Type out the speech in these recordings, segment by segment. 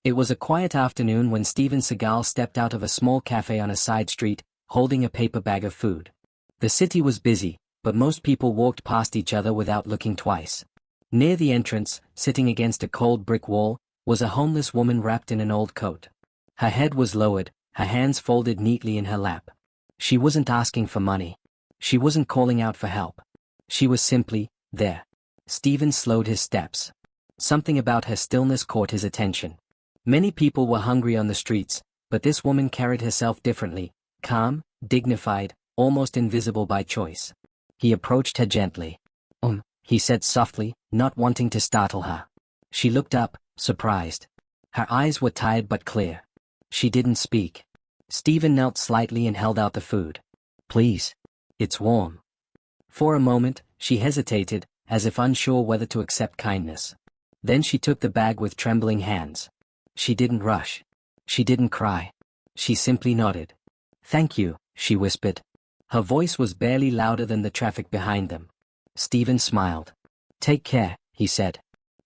It was a quiet afternoon when Steven Seagal stepped out of a small cafe on a side street, holding a paper bag of food. The city was busy, but most people walked past each other without looking twice. Near the entrance, sitting against a cold brick wall, was a homeless woman wrapped in an old coat. Her head was lowered, her hands folded neatly in her lap. She wasn't asking for money. She wasn't calling out for help. She was simply there. Steven slowed his steps. Something about her stillness caught his attention. Many people were hungry on the streets, but this woman carried herself differently, calm, dignified, almost invisible by choice. He approached her gently. He said softly, not wanting to startle her. She looked up, surprised. Her eyes were tired but clear. She didn't speak. Steven knelt slightly and held out the food. "Please. It's warm." For a moment, she hesitated, as if unsure whether to accept kindness. Then she took the bag with trembling hands. She didn't rush. She didn't cry. She simply nodded. "Thank you," she whispered. Her voice was barely louder than the traffic behind them. Steven smiled. "Take care," he said.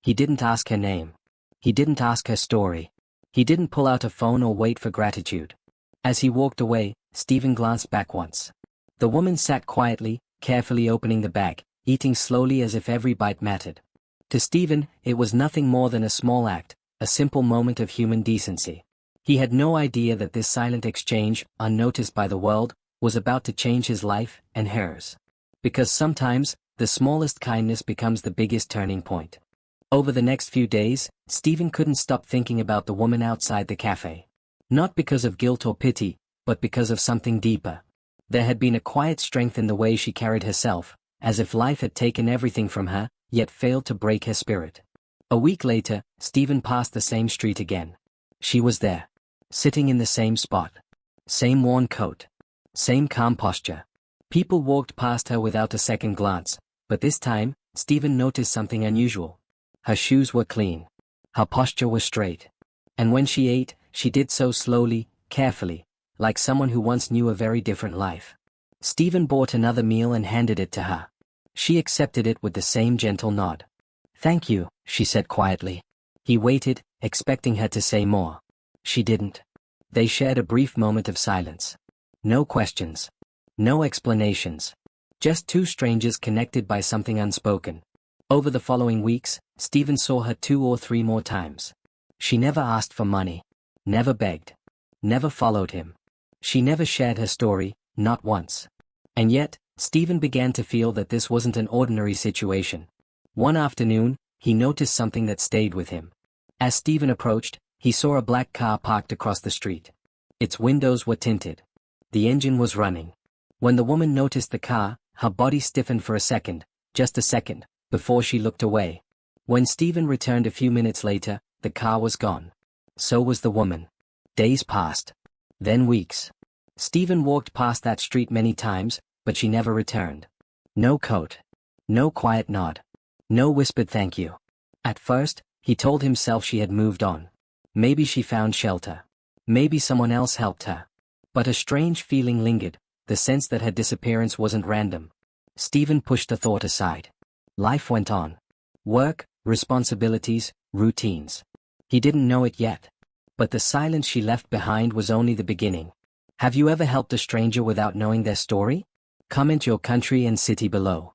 He didn't ask her name. He didn't ask her story. He didn't pull out a phone or wait for gratitude. As he walked away, Steven glanced back once. The woman sat quietly, carefully opening the bag, eating slowly as if every bite mattered. To Steven, it was nothing more than a small act, a simple moment of human decency. He had no idea that this silent exchange, unnoticed by the world, was about to change his life and hers. Because sometimes, the smallest kindness becomes the biggest turning point. Over the next few days, Steven couldn't stop thinking about the woman outside the cafe. Not because of guilt or pity, but because of something deeper. There had been a quiet strength in the way she carried herself, as if life had taken everything from her, yet failed to break her spirit. A week later, Steven passed the same street again. She was there. Sitting in the same spot. Same worn coat. Same calm posture. People walked past her without a second glance, but this time, Steven noticed something unusual. Her shoes were clean. Her posture was straight. And when she ate, she did so slowly, carefully, like someone who once knew a very different life. Steven bought another meal and handed it to her. She accepted it with the same gentle nod. "Thank you," she said quietly. He waited, expecting her to say more. She didn't. They shared a brief moment of silence. No questions. No explanations. Just two strangers connected by something unspoken. Over the following weeks, Steven saw her 2 or 3 more times. She never asked for money. Never begged. Never followed him. She never shared her story, not once. And yet, Steven began to feel that this wasn't an ordinary situation. One afternoon, he noticed something that stayed with him. As Steven approached, he saw a black car parked across the street. Its windows were tinted. The engine was running. When the woman noticed the car, her body stiffened for a second, just a second, before she looked away. When Steven returned a few minutes later, the car was gone. So was the woman. Days passed. Then weeks. Steven walked past that street many times, but she never returned. No coat. No quiet nod. No whispered thank you. At first, he told himself she had moved on. Maybe she found shelter. Maybe someone else helped her. But a strange feeling lingered, the sense that her disappearance wasn't random. Steven pushed the thought aside. Life went on. Work, responsibilities, routines. He didn't know it yet. But the silence she left behind was only the beginning. Have you ever helped a stranger without knowing their story? Comment your country and city below.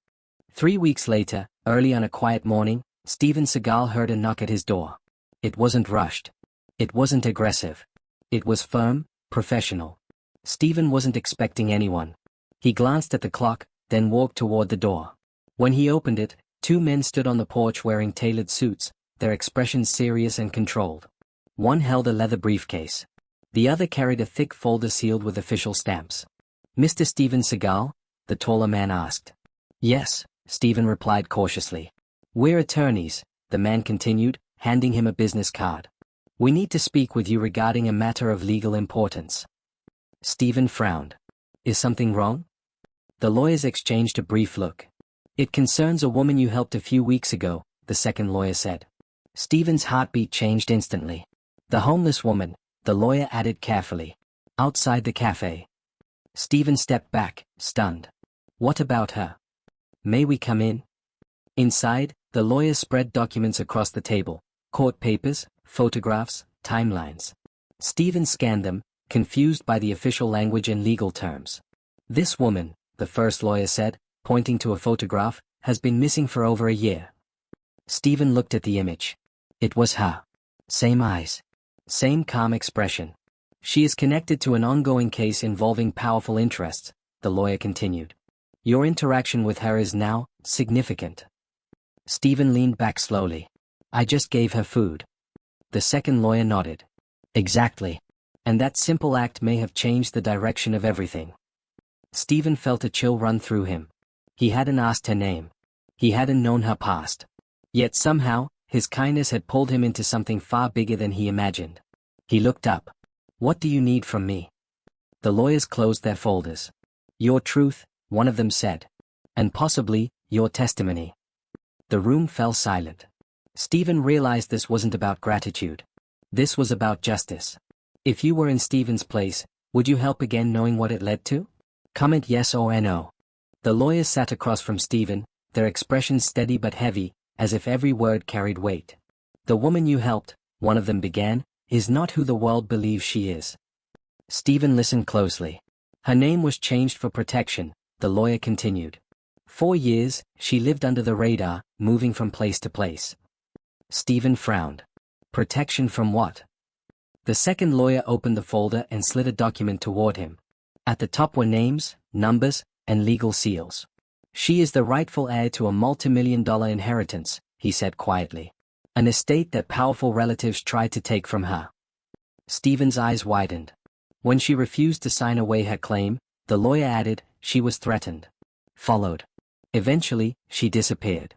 3 weeks later, early on a quiet morning, Steven Seagal heard a knock at his door. It wasn't rushed. It wasn't aggressive. It was firm, professional. Steven wasn't expecting anyone. He glanced at the clock, then walked toward the door. When he opened it, 2 men stood on the porch wearing tailored suits, their expressions serious and controlled. One held a leather briefcase. The other carried a thick folder sealed with official stamps. "Mr. Steven Seagal?" the taller man asked. "Yes," Steven replied cautiously. "We're attorneys," the man continued, handing him a business card. "We need to speak with you regarding a matter of legal importance." Steven frowned. "Is something wrong?" The lawyers exchanged a brief look. "It concerns a woman you helped a few weeks ago," the second lawyer said. Steven's heartbeat changed instantly. "The homeless woman," the lawyer added carefully. "Outside the cafe." Steven stepped back, stunned. "What about her?" "May we come in?" Inside, the lawyer spread documents across the table. Court papers, photographs, timelines. Stephen scanned them, confused by the official language and legal terms. This woman, the first lawyer said, pointing to a photograph, has been missing for over a year. Stephen looked at the image. It was her. Same eyes. Same calm expression. She is connected to an ongoing case involving powerful interests, the lawyer continued. Your interaction with her is now significant. Stephen leaned back slowly. I just gave her food. The second lawyer nodded. Exactly. And that simple act may have changed the direction of everything. Stephen felt a chill run through him. He hadn't asked her name. He hadn't known her past. Yet somehow, his kindness had pulled him into something far bigger than he imagined. He looked up. What do you need from me? The lawyers closed their folders. Your truth, one of them said. And possibly, your testimony. The room fell silent. Stephen realized this wasn't about gratitude. This was about justice. If you were in Stephen's place, would you help again knowing what it led to? Comment yes or no. The lawyers sat across from Stephen, their expressions steady but heavy, as if every word carried weight. The woman you helped, one of them began, is not who the world believes she is. Stephen listened closely. Her name was changed for protection, the lawyer continued. 4 years, she lived under the radar, moving from place to place. Stephen frowned. Protection from what? The second lawyer opened the folder and slid a document toward him. At the top were names, numbers, and legal seals. She is the rightful heir to a multi-million-dollar inheritance, he said quietly. An estate that powerful relatives tried to take from her. Stephen's eyes widened. When she refused to sign away her claim, the lawyer added, she was threatened. Followed. Eventually, she disappeared.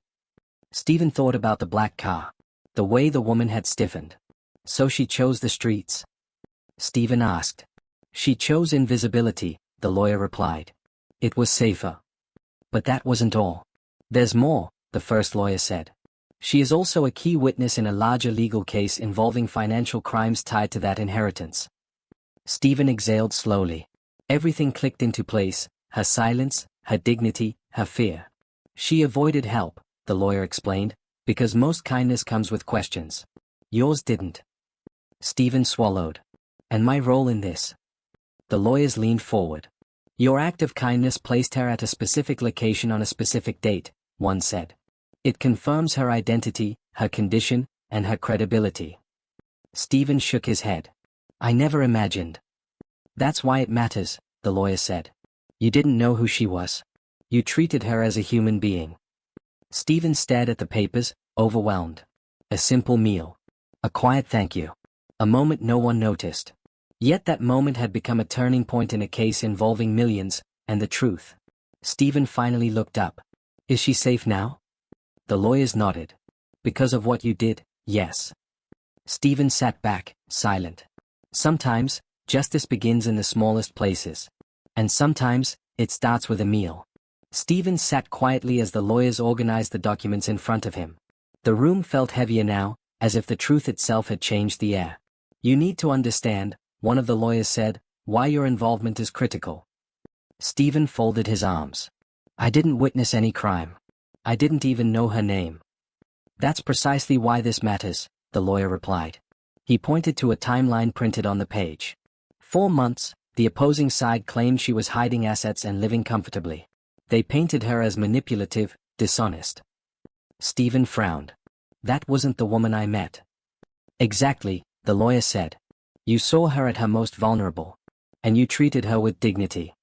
Stephen thought about the black car. The way the woman had stiffened. So she chose the streets? Stephen asked. She chose invisibility, the lawyer replied. It was safer. But that wasn't all. There's more, the first lawyer said. She is also a key witness in a larger legal case involving financial crimes tied to that inheritance. Stephen exhaled slowly. Everything clicked into place, her silence, her dignity, her fear. She avoided help, the lawyer explained, because most kindness comes with questions. Yours didn't. Stephen swallowed. And my role in this? The lawyers leaned forward. Your act of kindness placed her at a specific location on a specific date, one said. It confirms her identity, her condition, and her credibility. Stephen shook his head. I never imagined. That's why it matters, the lawyer said. You didn't know who she was. You treated her as a human being. Stephen stared at the papers, overwhelmed. A simple meal. A quiet thank you. A moment no one noticed. Yet that moment had become a turning point in a case involving millions, and the truth. Stephen finally looked up. Is she safe now? The lawyers nodded. Because of what you did, yes. Stephen sat back, silent. Sometimes, justice begins in the smallest places. And sometimes, it starts with a meal. Stephen sat quietly as the lawyers organized the documents in front of him. The room felt heavier now, as if the truth itself had changed the air. You need to understand, one of the lawyers said, why your involvement is critical. Stephen folded his arms. I didn't witness any crime. I didn't even know her name. That's precisely why this matters, the lawyer replied. He pointed to a timeline printed on the page. 4 months, the opposing side claimed she was hiding assets and living comfortably. They painted her as manipulative, dishonest. Stephen frowned. That wasn't the woman I met. Exactly, the lawyer said. You saw her at her most vulnerable. And you treated her with dignity.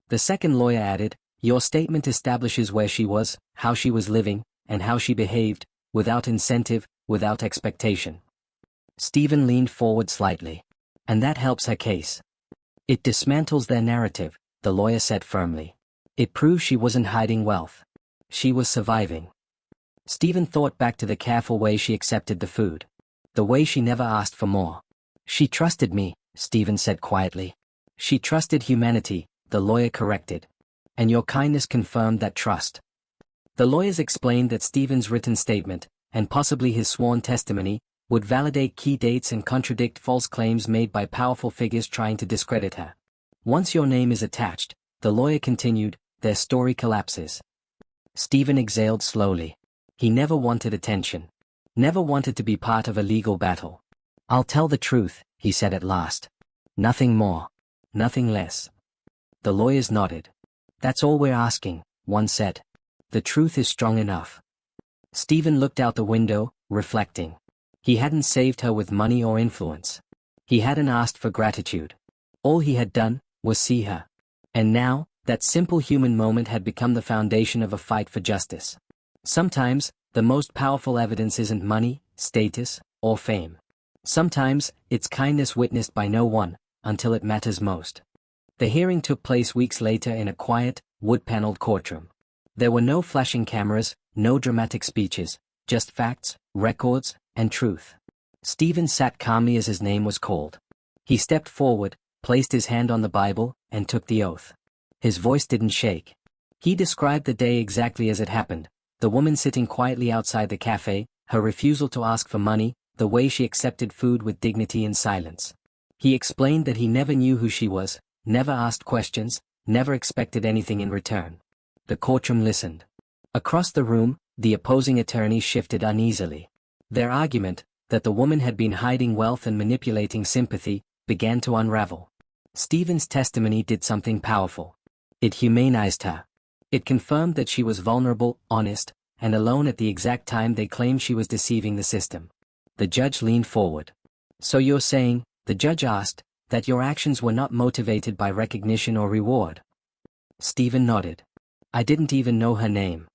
The second lawyer added, your statement establishes where she was, how she was living, and how she behaved, without incentive, without expectation. Stephen leaned forward slightly. And that helps her case. It dismantles their narrative, the lawyer said firmly. It proves she wasn't hiding wealth. She was surviving. Stephen thought back to the careful way she accepted the food. The way she never asked for more. She trusted me, Stephen said quietly. She trusted humanity, the lawyer corrected. And your kindness confirmed that trust. The lawyers explained that Stephen's written statement, and possibly his sworn testimony, would validate key dates and contradict false claims made by powerful figures trying to discredit her. Once your name is attached, the lawyer continued, their story collapses. Stephen exhaled slowly. He never wanted attention. Never wanted to be part of a legal battle. "I'll tell the truth," he said at last. "Nothing more. Nothing less." The lawyers nodded. "That's all we're asking," one said. "The truth is strong enough." Stephen looked out the window, reflecting. He hadn't saved her with money or influence. He hadn't asked for gratitude. All he had done was see her. And now, that simple human moment had become the foundation of a fight for justice. Sometimes, the most powerful evidence isn't money, status, or fame. Sometimes, it's kindness witnessed by no one, until it matters most. The hearing took place weeks later in a quiet, wood-paneled courtroom. There were no flashing cameras, no dramatic speeches, just facts, records, and truth. Stephen sat calmly as his name was called. He stepped forward, placed his hand on the Bible, and took the oath. His voice didn't shake. He described the day exactly as it happened: the woman sitting quietly outside the cafe, her refusal to ask for money, the way she accepted food with dignity and silence. He explained that he never knew who she was, never asked questions, never expected anything in return. The courtroom listened. Across the room, the opposing attorneys shifted uneasily. Their argument, that the woman had been hiding wealth and manipulating sympathy, began to unravel. Stephen's testimony did something powerful. It humanized her. It confirmed that she was vulnerable, honest, and alone at the exact time they claimed she was deceiving the system. The judge leaned forward. "So you're saying," the judge asked, "that your actions were not motivated by recognition or reward?" Stephen nodded. "I didn't even know her name."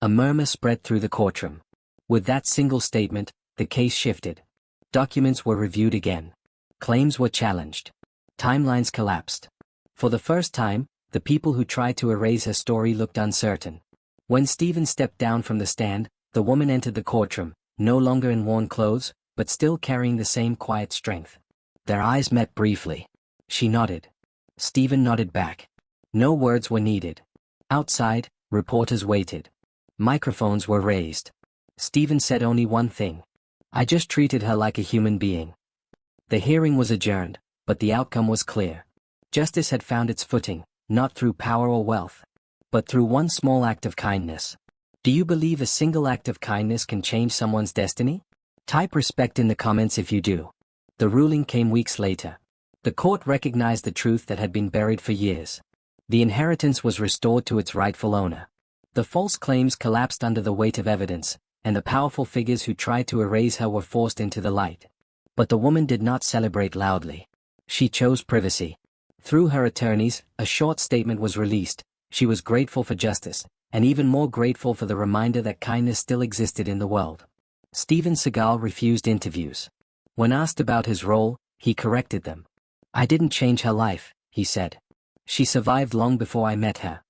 A murmur spread through the courtroom. With that single statement, the case shifted. Documents were reviewed again. Claims were challenged. Timelines collapsed. For the first time, the people who tried to erase her story looked uncertain. When Stephen stepped down from the stand, the woman entered the courtroom, no longer in worn clothes, but still carrying the same quiet strength. Their eyes met briefly. She nodded. Stephen nodded back. No words were needed. Outside, reporters waited. Microphones were raised. Stephen said only one thing: "I just treated her like a human being." The hearing was adjourned, but the outcome was clear. Justice had found its footing, not through power or wealth, but through one small act of kindness. Do you believe a single act of kindness can change someone's destiny? Type respect in the comments if you do. The ruling came weeks later. The court recognized the truth that had been buried for years. The inheritance was restored to its rightful owner. The false claims collapsed under the weight of evidence, and the powerful figures who tried to erase her were forced into the light. But the woman did not celebrate loudly. She chose privacy. Through her attorneys, a short statement was released. She was grateful for justice, and even more grateful for the reminder that kindness still existed in the world. Steven Seagal refused interviews. When asked about his role, he corrected them. "I didn't change her life," he said. "She survived long before I met her."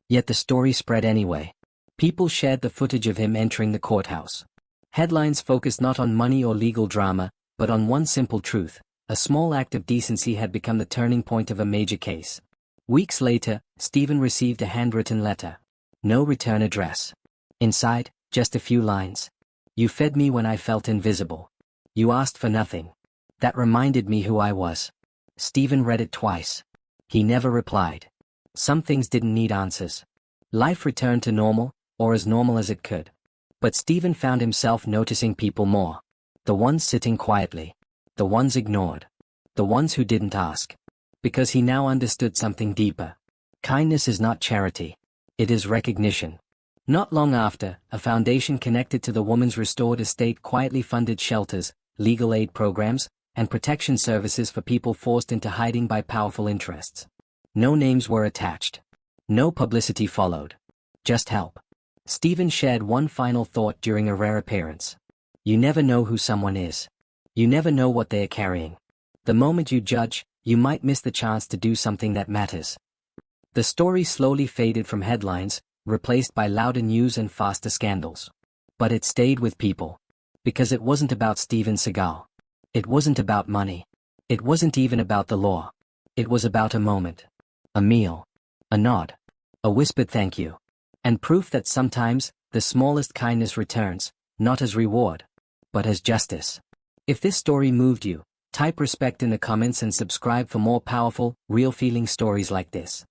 Yet the story spread anyway. People shared the footage of him entering the courthouse. Headlines focused not on money or legal drama, but on one simple truth: a small act of decency had become the turning point of a major case. Weeks later, Stephen received a handwritten letter. No return address. Inside, just a few lines. "You fed me when I felt invisible. You asked for nothing. That reminded me who I was." Stephen read it twice. He never replied. Some things didn't need answers. Life returned to normal, or as normal as it could. But Stephen found himself noticing people more. The ones sitting quietly. The ones ignored. The ones who didn't ask. Because he now understood something deeper. Kindness is not charity. It is recognition. Not long after, a foundation connected to the woman's restored estate quietly funded shelters, legal aid programs, and protection services for people forced into hiding by powerful interests. No names were attached. No publicity followed. Just help. Stephen shared one final thought during a rare appearance. You never know who someone is. You never know what they are carrying. The moment you judge, you might miss the chance to do something that matters. The story slowly faded from headlines, replaced by louder news and faster scandals. But it stayed with people. Because it wasn't about Steven Seagal. It wasn't about money. It wasn't even about the law. It was about a moment. A meal. A nod. A whispered thank you. And proof that sometimes, the smallest kindness returns, not as reward, but as justice. If this story moved you, type respect in the comments and subscribe for more powerful, real-feeling stories like this.